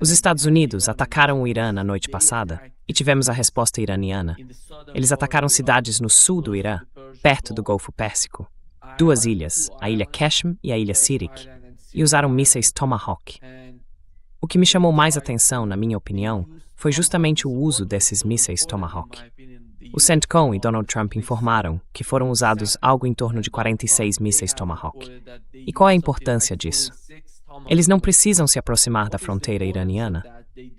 Os Estados Unidos atacaram o Irã na noite passada e tivemos a resposta iraniana. Eles atacaram cidades no sul do Irã, perto do Golfo Pérsico, duas ilhas, a ilha Qashm e a ilha Sirik, e usaram mísseis Tomahawk. O que me chamou mais atenção, na minha opinião, foi justamente o uso desses mísseis Tomahawk. O CENTCOM e Donald Trump informaram que foram usados algo em torno de 46 mísseis Tomahawk. E qual é a importância disso? Eles não precisam se aproximar da fronteira iraniana.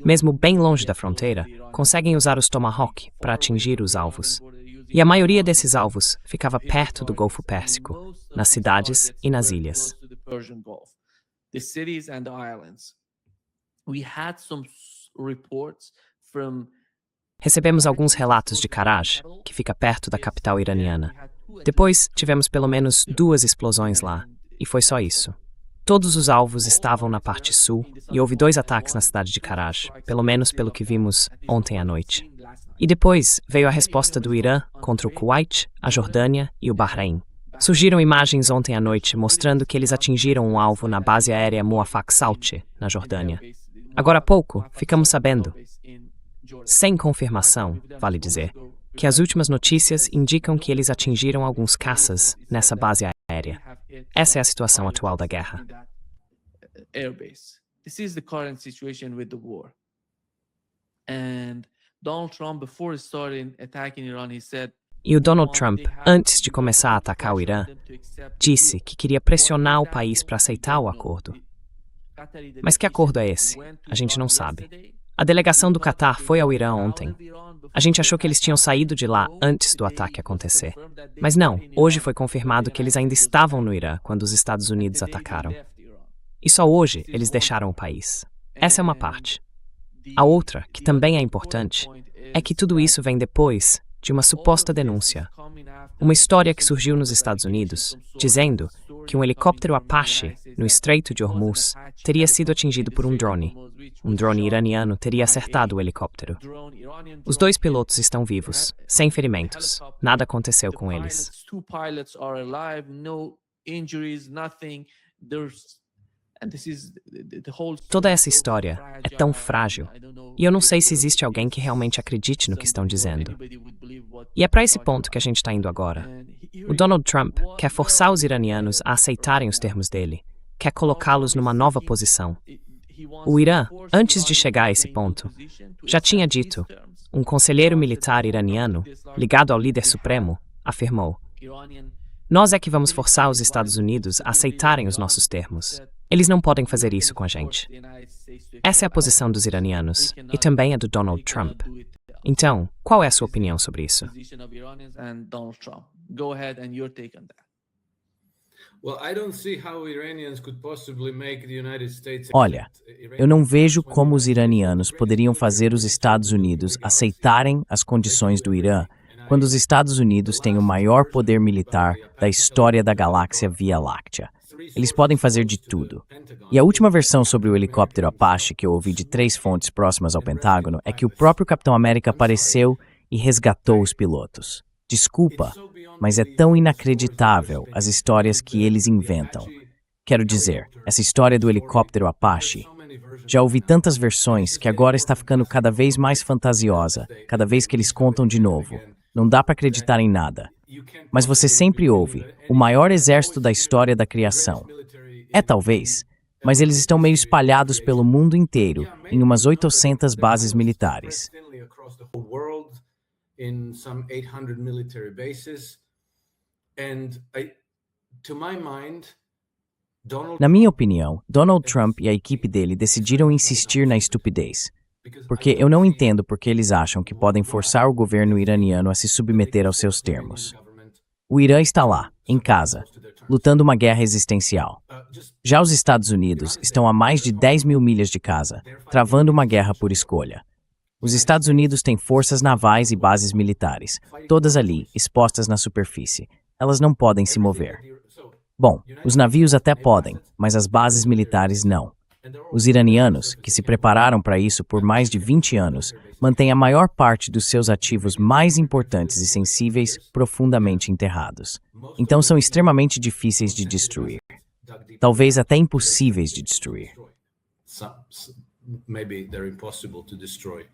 Mesmo bem longe da fronteira, conseguem usar os Tomahawk para atingir os alvos. E a maioria desses alvos ficava perto do Golfo Pérsico, nas cidades e nas ilhas. Recebemos alguns relatos de Karaj, que fica perto da capital iraniana. Depois, tivemos pelo menos 2 explosões lá, e foi só isso. Todos os alvos estavam na parte sul, e houve 2 ataques na cidade de Karaj, pelo menos pelo que vimos ontem à noite. E depois veio a resposta do Irã contra o Kuwait, a Jordânia e o Bahrein. Surgiram imagens ontem à noite mostrando que eles atingiram um alvo na base aérea Muwafaq Salti, na Jordânia. Agora há pouco, ficamos sabendo, sem confirmação, vale dizer, que as últimas notícias indicam que eles atingiram alguns caças nessa base aérea. Essa é a situação atual da guerra. E o Donald Trump, antes de começar a atacar o Irã, disse que queria pressionar o país para aceitar o acordo. Mas que acordo é esse? A gente não sabe. A delegação do Catar foi ao Irã ontem. A gente achou que eles tinham saído de lá antes do ataque acontecer. Mas não, hoje foi confirmado que eles ainda estavam no Irã quando os Estados Unidos atacaram. E só hoje eles deixaram o país. Essa é uma parte. A outra, que também é importante, é que tudo isso vem depois de uma suposta denúncia. Uma história que surgiu nos Estados Unidos, dizendo que um helicóptero Apache no Estreito de Hormuz teria sido atingido por um drone. Um drone iraniano teria acertado o helicóptero. Os 2 pilotos estão vivos, sem ferimentos. Nada aconteceu com eles. Toda essa história é tão frágil, e eu não sei se existe alguém que realmente acredite no que estão dizendo. E é para esse ponto que a gente está indo agora. O Donald Trump quer forçar os iranianos a aceitarem os termos dele, quer colocá-los numa nova posição. O Irã, antes de chegar a esse ponto, já tinha dito, um conselheiro militar iraniano, ligado ao líder supremo, afirmou: "Nós é que vamos forçar os Estados Unidos a aceitarem os nossos termos. Eles não podem fazer isso com a gente." Essa é a posição dos iranianos, e também a do Donald Trump. Então, qual é a sua opinião sobre isso? Olha, eu não vejo como os iranianos poderiam fazer os Estados Unidos aceitarem as condições do Irã quando os Estados Unidos têm o maior poder militar da história da galáxia Via Láctea. Eles podem fazer de tudo. E a última versão sobre o helicóptero Apache que eu ouvi de 3 fontes próximas ao Pentágono é que o próprio Capitão América apareceu e resgatou os pilotos. Desculpa, mas é tão inacreditável as histórias que eles inventam. Quero dizer, essa história do helicóptero Apache. Já ouvi tantas versões que agora está ficando cada vez mais fantasiosa, cada vez que eles contam de novo. Não dá para acreditar em nada. Mas você sempre ouve o maior exército da história da criação. É talvez, mas eles estão meio espalhados pelo mundo inteiro, em umas 800 bases militares. Na minha opinião, Donald Trump e a equipe dele decidiram insistir na estupidez. Porque eu não entendo porque eles acham que podem forçar o governo iraniano a se submeter aos seus termos. O Irã está lá, em casa, lutando uma guerra existencial. Já os Estados Unidos estão a mais de 10 mil milhas de casa, travando uma guerra por escolha. Os Estados Unidos têm forças navais e bases militares, todas ali, expostas na superfície. Elas não podem se mover. Bom, os navios até podem, mas as bases militares não. Os iranianos, que se prepararam para isso por mais de 20 anos, mantêm a maior parte dos seus ativos mais importantes e sensíveis profundamente enterrados. Então são extremamente difíceis de destruir. talvez até impossíveis de destruir. Maybe they're impossible to destroy.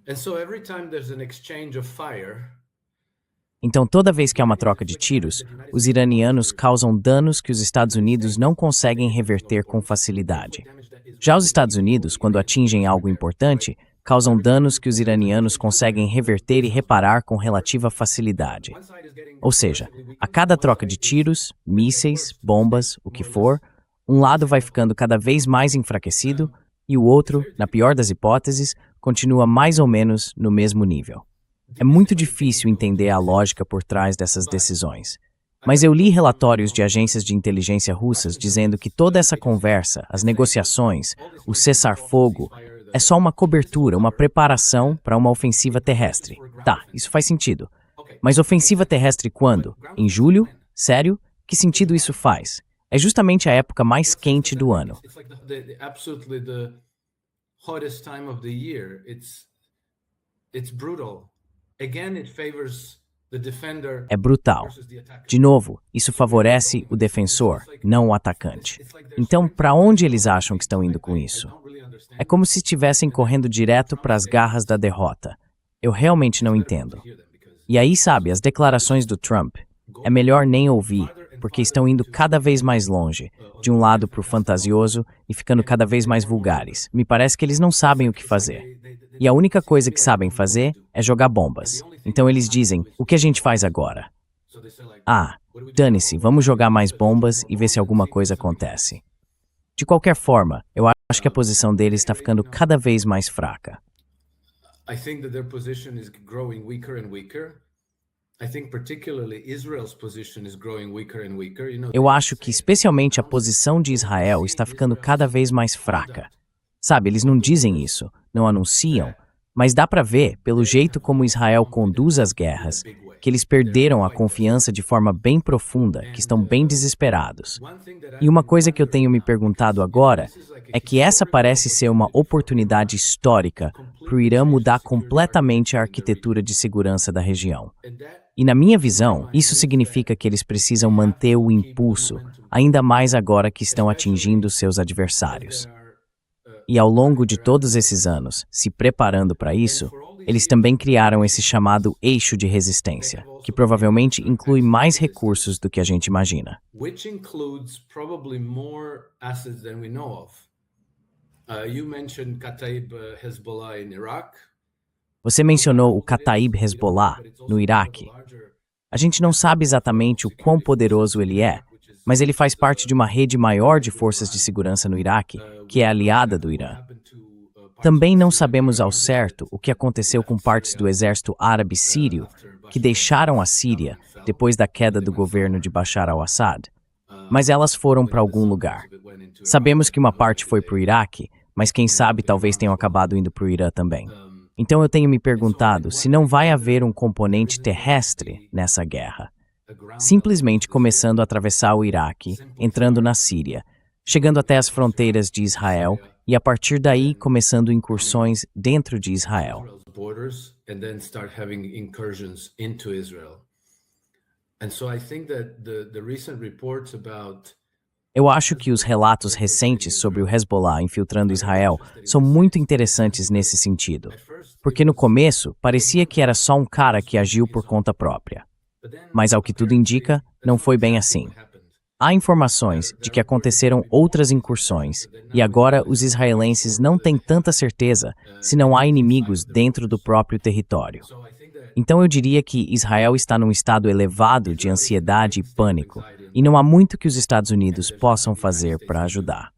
And so every time there's an exchange of fire, Então, toda vez que há uma troca de tiros, os iranianos causam danos que os Estados Unidos não conseguem reverter com facilidade. Já os Estados Unidos, quando atingem algo importante, causam danos que os iranianos conseguem reverter e reparar com relativa facilidade. Ou seja, a cada troca de tiros, mísseis, bombas, o que for, um lado vai ficando cada vez mais enfraquecido e o outro, na pior das hipóteses, continua mais ou menos no mesmo nível. É muito difícil entender a lógica por trás dessas decisões. Mas eu li relatórios de agências de inteligência russas dizendo que toda essa conversa, as negociações, o cessar-fogo, é só uma cobertura, uma preparação para uma ofensiva terrestre. Tá, isso faz sentido. Mas ofensiva terrestre quando? Em julho? Sério? Que sentido isso faz? É justamente a época mais quente do ano. it's like absolutely the hottest time of the year. It's brutal. Again, it favors the defender É brutal. versus the attacker. De novo, isso favorece o defensor, não o atacante. Então, para onde eles acham que estão indo com isso? É como se estivessem correndo direto para as garras da derrota. Eu realmente não entendo. E aí, sabe, as declarações do Trump, é melhor nem ouvir, porque estão indo cada vez mais longe, de um lado para o fantasioso e ficando cada vez mais vulgares. Me parece que eles não sabem o que fazer. E a única coisa que sabem fazer é jogar bombas. Então eles dizem, o que a gente faz agora? Ah, dane-se, vamos jogar mais bombas e ver se alguma coisa acontece. De qualquer forma, eu acho que a posição deles está ficando cada vez mais fraca. I think that their position is growing weaker and weaker. I think particularly Israel's position is growing weaker and weaker. Eu acho que especialmente a posição de Israel está ficando cada vez mais fraca. Sabe, eles não dizem isso, não anunciam, mas dá para ver, pelo jeito como Israel conduz as guerras, que eles perderam a confiança de forma bem profunda, que estão bem desesperados. E uma coisa que eu tenho me perguntado agora é que essa parece ser uma oportunidade histórica para o Irã mudar completamente a arquitetura de segurança da região. E na minha visão, isso significa que eles precisam manter o impulso, ainda mais agora que estão atingindo seus adversários. E ao longo de todos esses anos, se preparando para isso, eles também criaram esse chamado eixo de resistência, que provavelmente inclui mais recursos do que a gente imagina. Which includes probably more assets than we know of. You mentioned Kataib Hezbollah in Iraq. Você mencionou o Kataib Hezbollah, no Iraque. A gente não sabe exatamente o quão poderoso ele é, mas ele faz parte de uma rede maior de forças de segurança no Iraque, que é aliada do Irã. Também não sabemos ao certo o que aconteceu com partes do exército árabe sírio que deixaram a Síria depois da queda do governo de Bashar al-Assad, mas elas foram para algum lugar. Sabemos que uma parte foi para o Iraque, mas quem sabe talvez tenham acabado indo para o Irã também. Então eu tenho me perguntado se não vai haver um componente terrestre nessa guerra. Simplesmente começando a atravessar o Iraque, entrando na Síria, chegando até as fronteiras de Israel e a partir daí começando incursões dentro de Israel. Borders and then start having incursions into Israel. And so I think that the recent reports about Eu acho que os relatos recentes sobre o Hezbollah infiltrando Israel são muito interessantes nesse sentido, porque no começo parecia que era só um cara que agiu por conta própria. Mas ao que tudo indica, não foi bem assim. Há informações de que aconteceram outras incursões e agora os israelenses não têm tanta certeza se não há inimigos dentro do próprio território. Então eu diria que Israel está num estado elevado de ansiedade e pânico e não há muito que os Estados Unidos possam fazer para ajudar.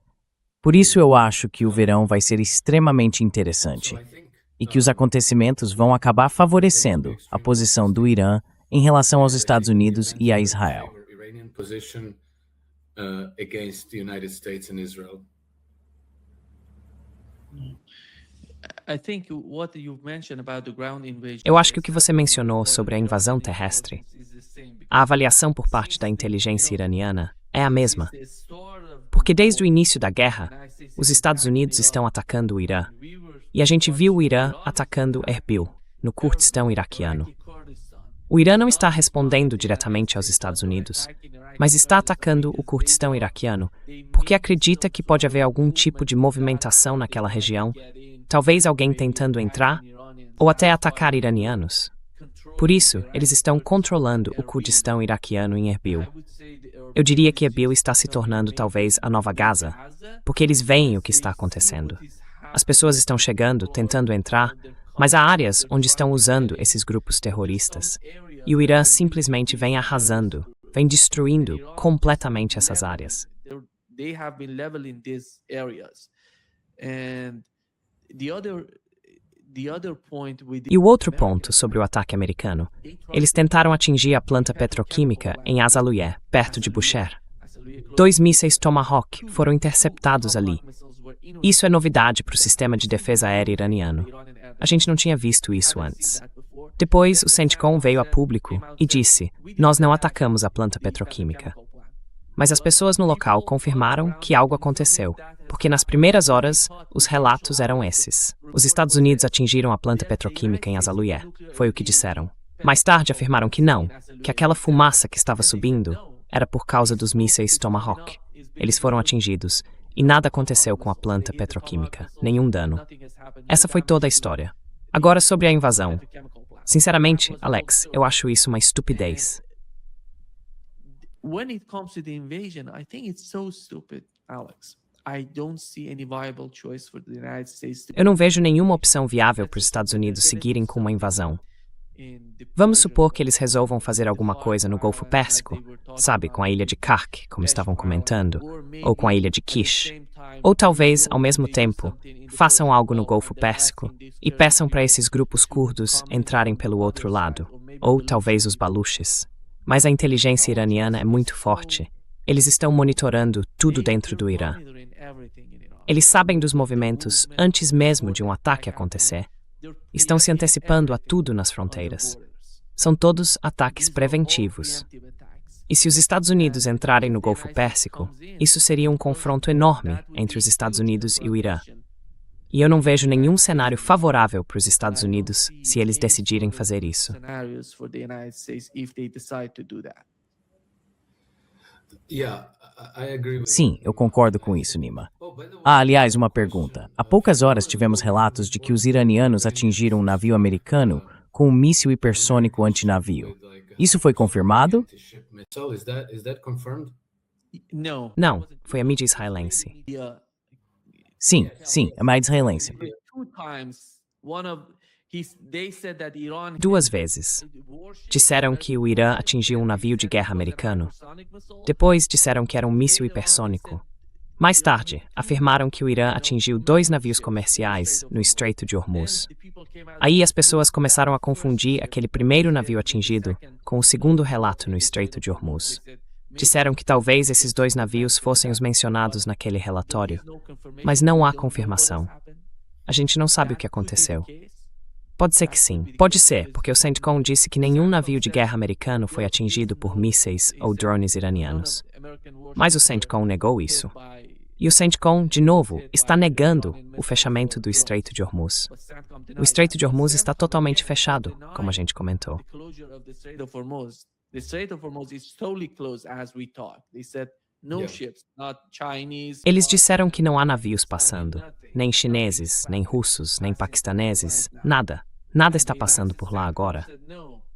Por isso eu acho que o verão vai ser extremamente interessante e que os acontecimentos vão acabar favorecendo a posição do Irã em relação aos Estados Unidos e a Israel. Iranian position against the United States and Israel. Eu acho que o que você mencionou sobre a invasão terrestre, a avaliação por parte da inteligência iraniana é a mesma. Porque desde o início da guerra, os Estados Unidos estão atacando o Irã. E a gente viu o Irã atacando Erbil, no Kurdistão iraquiano. O Irã não está respondendo diretamente aos Estados Unidos, mas está atacando o Kurdistão iraquiano porque acredita que pode haver algum tipo de movimentação naquela região, talvez alguém tentando entrar ou até atacar iranianos. Por isso, eles estão controlando o Kurdistão iraquiano em Erbil. Eu diria que Erbil está se tornando talvez a nova Gaza, porque eles veem o que está acontecendo. As pessoas estão chegando, tentando entrar, mas há áreas onde estão usando esses grupos terroristas. E o Irã simplesmente vem arrasando, vem destruindo completamente essas áreas. E o outro ponto sobre o ataque americano, eles tentaram atingir a planta petroquímica em Azaluyeh, perto de Bushehr. 2 mísseis Tomahawk foram interceptados ali. Isso é novidade para o sistema de defesa aérea iraniano. A gente não tinha visto isso antes. Depois, o CENTCOM veio a público e disse: nós não atacamos a planta petroquímica. Mas as pessoas no local confirmaram que algo aconteceu, porque nas primeiras horas, os relatos eram esses. Os Estados Unidos atingiram a planta petroquímica em Azaluyeh, foi o que disseram. Mais tarde afirmaram que não, que aquela fumaça que estava subindo era por causa dos mísseis Tomahawk. Eles foram atingidos, e nada aconteceu com a planta petroquímica, nenhum dano. Essa foi toda a história. Agora sobre a invasão. Sinceramente, Alex, eu acho isso uma estupidez. When it comes to the invasion, I think it's so stupid, Alex. I don't see any viable choice for the United States to... Eu não vejo nenhuma opção viável para os Estados Unidos seguirem com uma invasão. Vamos supor que eles resolvam fazer alguma coisa no Golfo Pérsico, sabe, com a ilha de Kark, como estavam comentando, ou com a ilha de Kish. Ou talvez, ao mesmo tempo, façam algo no Golfo Pérsico e peçam para esses grupos curdos entrarem pelo outro lado, ou talvez os baluches. Mas a inteligência iraniana é muito forte. Eles estão monitorando tudo dentro do Irã. Eles sabem dos movimentos antes mesmo de um ataque acontecer. Estão se antecipando a tudo nas fronteiras. São todos ataques preventivos. E se os Estados Unidos entrarem no Golfo Pérsico, isso seria um confronto enorme entre os Estados Unidos e o Irã. E eu não vejo nenhum cenário favorável para os Estados Unidos se eles decidirem fazer isso. Sim, eu concordo com isso, Nima. Aliás, uma pergunta. Há poucas horas tivemos relatos de que os iranianos atingiram um navio americano com um míssil hipersônico antinavio. Isso foi confirmado? Não, foi a mídia israelense. Sim, a mídia israelense. 2 vezes. Disseram que o Irã atingiu um navio de guerra americano. Depois disseram que era um míssil hipersônico. Mais tarde, afirmaram que o Irã atingiu 2 navios comerciais no Estreito de Hormuz. Aí as pessoas começaram a confundir aquele primeiro navio atingido com o segundo relato no Estreito de Hormuz. Disseram que talvez esses 2 navios fossem os mencionados naquele relatório, mas não há confirmação. A gente não sabe o que aconteceu. Pode ser que sim. Pode ser, porque o CENTCOM disse que nenhum navio de guerra americano foi atingido por mísseis ou drones iranianos. Mas o CENTCOM negou isso. E o CENTCOM, de novo, está negando o fechamento do Estreito de Hormuz. O Estreito de Hormuz está totalmente fechado, como a gente comentou. Eles disseram que não há navios passando, nem chineses, nem russos, nem paquistaneses, nada. Nada está passando por lá agora.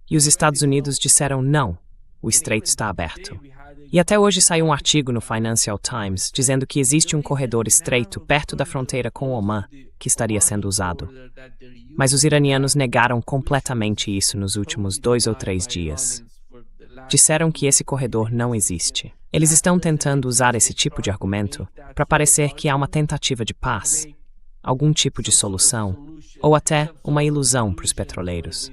E os Estados Unidos disseram não, o estreito está aberto. E até hoje saiu um artigo no Financial Times dizendo que existe um corredor estreito perto da fronteira com Omã que estaria sendo usado. Mas os iranianos negaram completamente isso nos últimos 2 ou 3 dias. Disseram que esse corredor não existe. Eles estão tentando usar esse tipo de argumento para parecer que há uma tentativa de paz, algum tipo de solução, ou até uma ilusão para os petroleiros.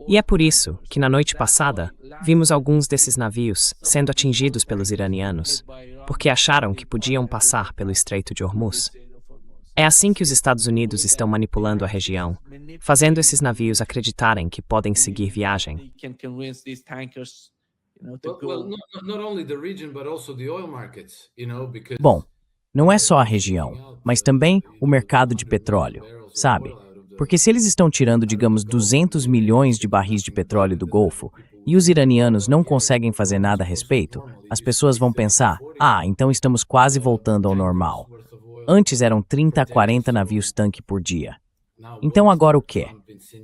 E é por isso que na noite passada vimos alguns desses navios sendo atingidos pelos iranianos, porque acharam que podiam passar pelo Estreito de Hormuz. É assim que os Estados Unidos estão manipulando a região, fazendo esses navios acreditarem que podem seguir viagem. Bom, não é só a região, mas também o mercado de petróleo, sabe? Porque se eles estão tirando, digamos, 200 milhões de barris de petróleo do Golfo e os iranianos não conseguem fazer nada a respeito, as pessoas vão pensar, então estamos quase voltando ao normal. Antes eram 30 a 40 navios-tanque por dia. Então agora o quê?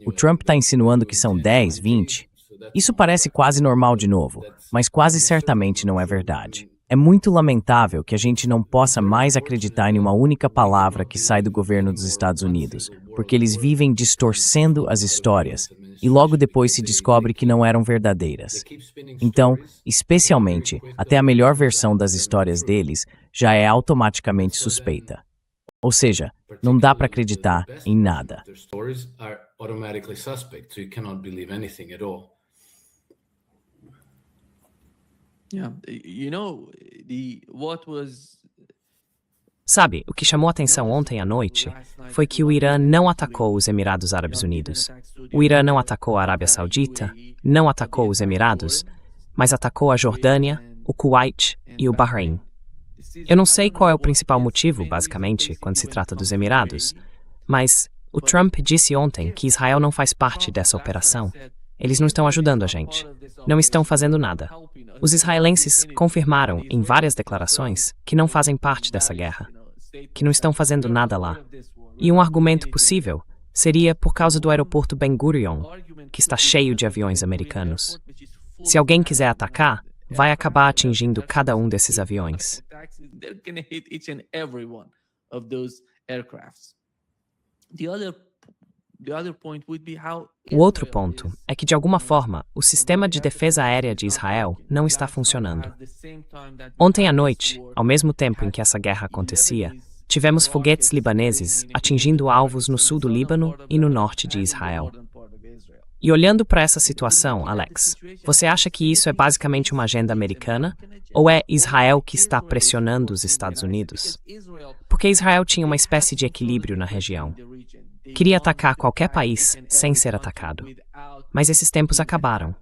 O Trump está insinuando que são 10, 20? Isso parece quase normal de novo, mas quase certamente não é verdade. É muito lamentável que a gente não possa mais acreditar em uma única palavra que sai do governo dos Estados Unidos, porque eles vivem distorcendo as histórias e logo depois se descobre que não eram verdadeiras. Então, especialmente, até a melhor versão das histórias deles já é automaticamente suspeita. Ou seja, não dá para acreditar em nada. Sabe, o que chamou atenção ontem à noite foi que o Irã não atacou os Emirados Árabes Unidos. O Irã não atacou a Arábia Saudita, não atacou os Emirados, mas atacou a Jordânia, o Kuwait e o Bahrein. Eu não sei qual é o principal motivo, basicamente, quando se trata dos Emirados, mas o Trump disse ontem que Israel não faz parte dessa operação. Eles não estão ajudando a gente. Não estão fazendo nada. Os israelenses confirmaram em várias declarações que não fazem parte dessa guerra, que não estão fazendo nada lá. E um argumento possível seria por causa do aeroporto Ben Gurion, que está cheio de aviões americanos. Se alguém quiser atacar, vai acabar atingindo cada um desses aviões. O outro ponto é que, de alguma forma, o sistema de defesa aérea de Israel não está funcionando. Ontem à noite, ao mesmo tempo em que essa guerra acontecia, tivemos foguetes libaneses atingindo alvos no sul do Líbano e no norte de Israel. E olhando para essa situação, Alex, você acha que isso é basicamente uma agenda americana? Ou é Israel que está pressionando os Estados Unidos? Porque Israel tinha uma espécie de equilíbrio na região. Queria atacar qualquer país sem ser atacado. Mas esses tempos acabaram.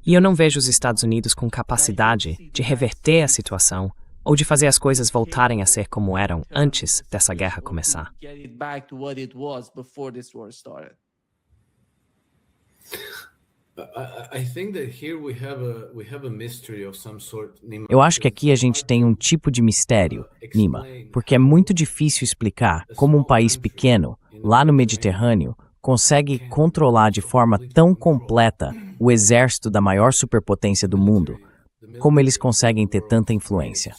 E eu não vejo os Estados Unidos com capacidade de reverter a situação ou de fazer as coisas voltarem a ser como eram antes dessa guerra começar. Eu acho que aqui a gente tem um tipo de mistério, Nima, porque é muito difícil explicar como um país pequeno, lá no Mediterrâneo, consegue controlar de forma tão completa o exército da maior superpotência do mundo, como eles conseguem ter tanta influência.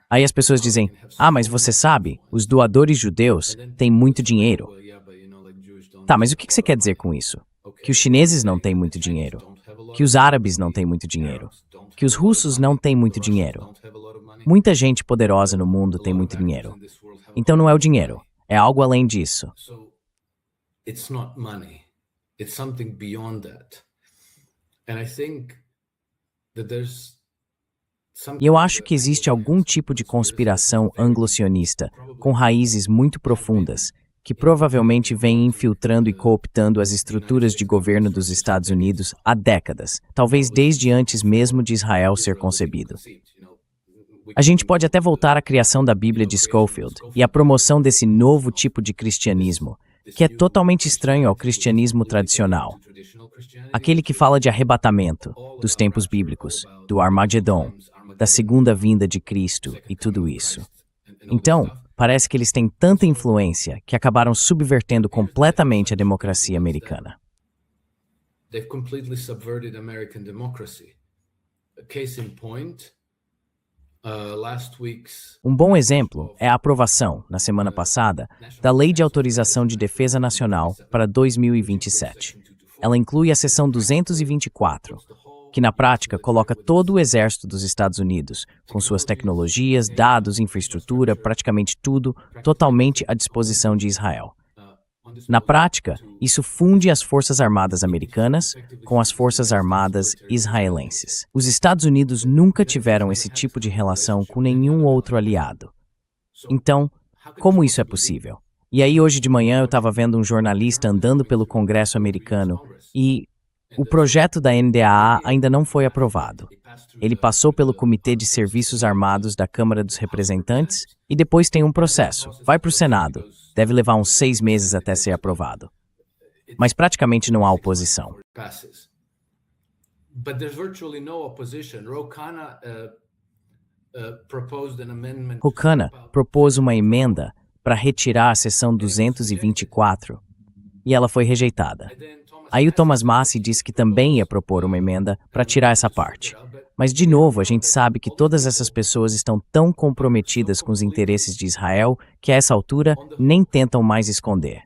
Aí as pessoas dizem, mas você sabe, os doadores judeus têm muito dinheiro. Tá, mas o que você quer dizer com isso? Que os chineses não têm muito dinheiro, que os árabes não têm muito dinheiro, que os russos não têm muito dinheiro. Muita gente poderosa no mundo tem muito dinheiro. Então não é o dinheiro, é algo além disso. E eu acho que existe algum tipo de conspiração anglo-sionista com raízes muito profundas, que provavelmente vem infiltrando e cooptando as estruturas de governo dos Estados Unidos há décadas, talvez desde antes mesmo de Israel ser concebido. A gente pode até voltar à criação da Bíblia de Scofield e à promoção desse novo tipo de cristianismo, que é totalmente estranho ao cristianismo tradicional. Aquele que fala de arrebatamento, dos tempos bíblicos, do Armagedon, da segunda vinda de Cristo e tudo isso. Então, parece que eles têm tanta influência que acabaram subvertendo completamente a democracia americana. They've completely subverted American democracy. A case in point, last week's Um bom exemplo é a aprovação, na semana passada, da Lei de Autorização de Defesa Nacional para 2027. Ela inclui a seção 224, que na prática coloca todo o exército dos Estados Unidos, com suas tecnologias, dados, infraestrutura, praticamente tudo, totalmente à disposição de Israel. Na prática, isso funde as Forças Armadas americanas com as Forças Armadas israelenses. Os Estados Unidos nunca tiveram esse tipo de relação com nenhum outro aliado. Então, como isso é possível? E aí hoje de manhã eu estava vendo um jornalista andando pelo Congresso americano e O projeto da NDAA ainda não foi aprovado. Ele passou pelo Comitê de Serviços Armados da Câmara dos Representantes e depois tem um processo. Vai para o Senado. Deve levar uns 6 meses até ser aprovado. Mas praticamente não há oposição. But there's virtually no opposition. Ro Khanna propôs uma emenda para retirar a seção 224 e ela foi rejeitada. Aí o Thomas Massie disse que também ia propor uma emenda para tirar essa parte. Mas, de novo, a gente sabe que todas essas pessoas estão tão comprometidas com os interesses de Israel que, a essa altura, nem tentam mais esconder.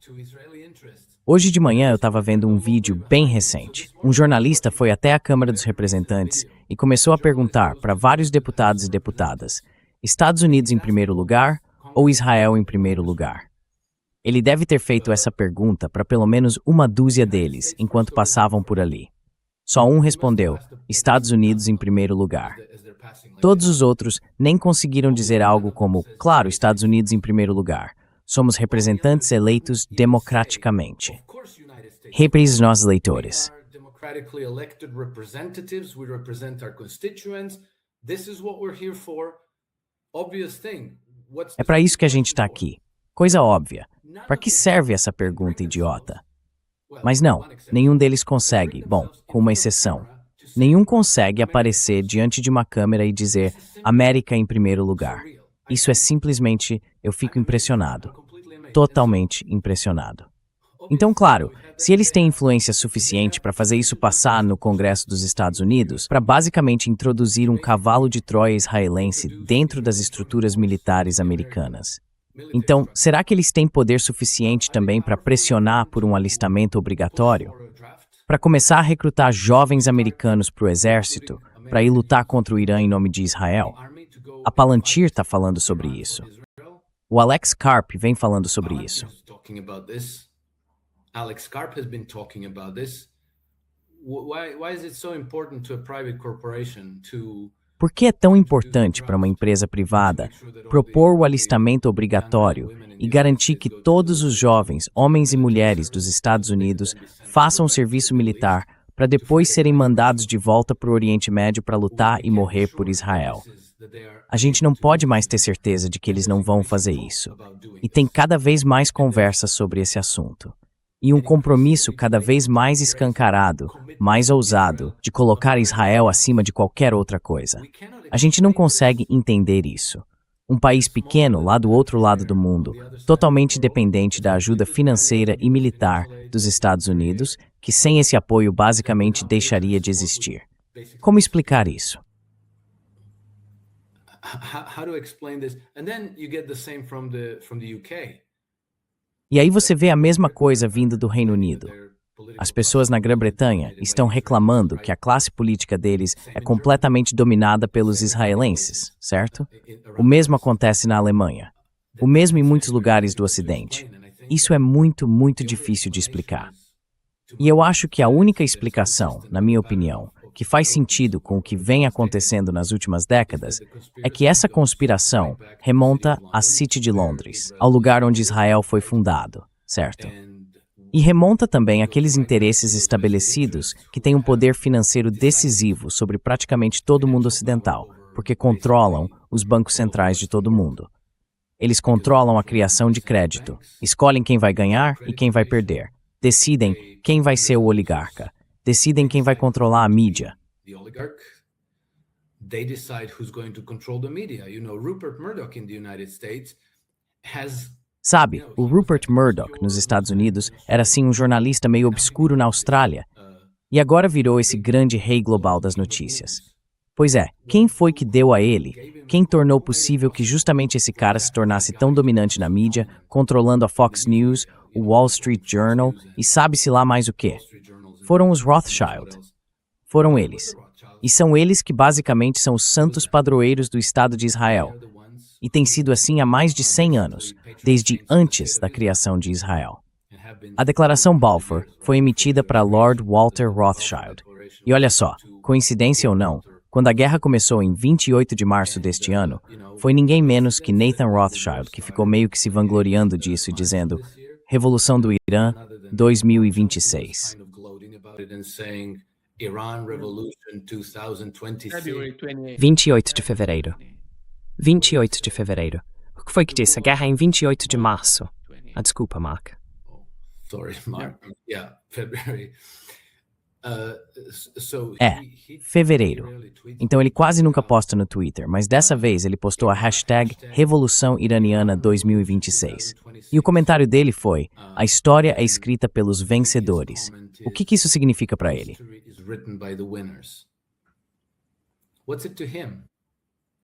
Hoje de manhã eu estava vendo um vídeo bem recente. Um jornalista foi até a Câmara dos Representantes e começou a perguntar para vários deputados e deputadas: Estados Unidos em primeiro lugar ou Israel em primeiro lugar? Ele deve ter feito essa pergunta para pelo menos uma dúzia deles enquanto passavam por ali. Só um respondeu: Estados Unidos em primeiro lugar. Todos os outros nem conseguiram dizer algo como: claro, Estados Unidos em primeiro lugar. Somos representantes eleitos democraticamente. Representamos nossos eleitores. É para isso que a gente está aqui. Coisa óbvia. Para que serve essa pergunta idiota? Mas não, nenhum deles consegue, bom, com uma exceção. Nenhum consegue aparecer diante de uma câmera e dizer América em primeiro lugar. Isso é simplesmente, eu fico impressionado. Totalmente impressionado. Então, claro, se eles têm influência suficiente para fazer isso passar no Congresso dos Estados Unidos, para basicamente introduzir um cavalo de Troia israelense dentro das estruturas militares americanas. Então, será que eles têm poder suficiente também para pressionar por um alistamento obrigatório? Para começar a recrutar jovens americanos para o exército, para ir lutar contra o Irã em nome de Israel? A Palantir está falando sobre isso. O Alex Karp vem falando sobre isso. Alex Karp has been talking about this. Why is it so important to a private corporation to Por que é tão importante para uma empresa privada propor o alistamento obrigatório e garantir que todos os jovens, homens e mulheres dos Estados Unidos façam serviço militar para depois serem mandados de volta para o Oriente Médio para lutar e morrer por Israel? A gente não pode mais ter certeza de que eles não vão fazer isso. E tem cada vez mais conversa sobre esse assunto. E um compromisso cada vez mais escancarado, mais ousado, de colocar Israel acima de qualquer outra coisa. A gente não consegue entender isso. Um país pequeno lá do outro lado do mundo, totalmente dependente da ajuda financeira e militar dos Estados Unidos, que sem esse apoio basicamente deixaria de existir. Como explicar isso? how to explain this? And then you get the same from the UK. E aí você vê a mesma coisa vindo do Reino Unido. As pessoas na Grã-Bretanha estão reclamando que a classe política deles é completamente dominada pelos israelenses, certo? O mesmo acontece na Alemanha. O mesmo em muitos lugares do Ocidente. Isso é muito, muito difícil de explicar. E eu acho que a única explicação, na minha opinião, que faz sentido com o que vem acontecendo nas últimas décadas, é que essa conspiração remonta à City de Londres, ao lugar onde Israel foi fundado, certo? E remonta também àqueles interesses estabelecidos que têm um poder financeiro decisivo sobre praticamente todo o mundo ocidental, porque controlam os bancos centrais de todo o mundo. Eles controlam a criação de crédito, escolhem quem vai ganhar e quem vai perder, decidem quem vai ser o oligarca, decidem quem vai controlar a mídia. They decide who's going to control the media. You know, Rupert Murdoch in the United States has Sabe, o Rupert Murdoch, nos Estados Unidos, era assim um jornalista meio obscuro na Austrália, e agora virou esse grande rei global das notícias. Pois é, quem foi que deu a ele? Quem tornou possível que justamente esse cara se tornasse tão dominante na mídia, controlando a Fox News, o Wall Street Journal e sabe-se lá mais o quê? Foram os Rothschild. Foram eles. E são eles que basicamente são os santos padroeiros do Estado de Israel. E tem sido assim há mais de 100 anos, desde antes da criação de Israel. A Declaração Balfour foi emitida para Lord Walter Rothschild. E olha só, coincidência ou não, quando a guerra começou em 28 de março deste ano, foi ninguém menos que Nathan Rothschild que ficou meio que se vangloriando disso e dizendo Revolução do Irã 2026. it and saying Iran Revolution 2026. February 28. 28 de fevereiro. 28 de fevereiro. O que foi que disse? A guerra é em 28 de março. Ah, desculpa, Mark. Sorry, Mark. Yeah, February. Fevereiro. Então ele quase nunca posta no Twitter, mas dessa vez ele postou a hashtag Revolução Iraniana 2026. E o comentário dele foi: a história é escrita pelos vencedores. O que isso significa para ele? What's it to him?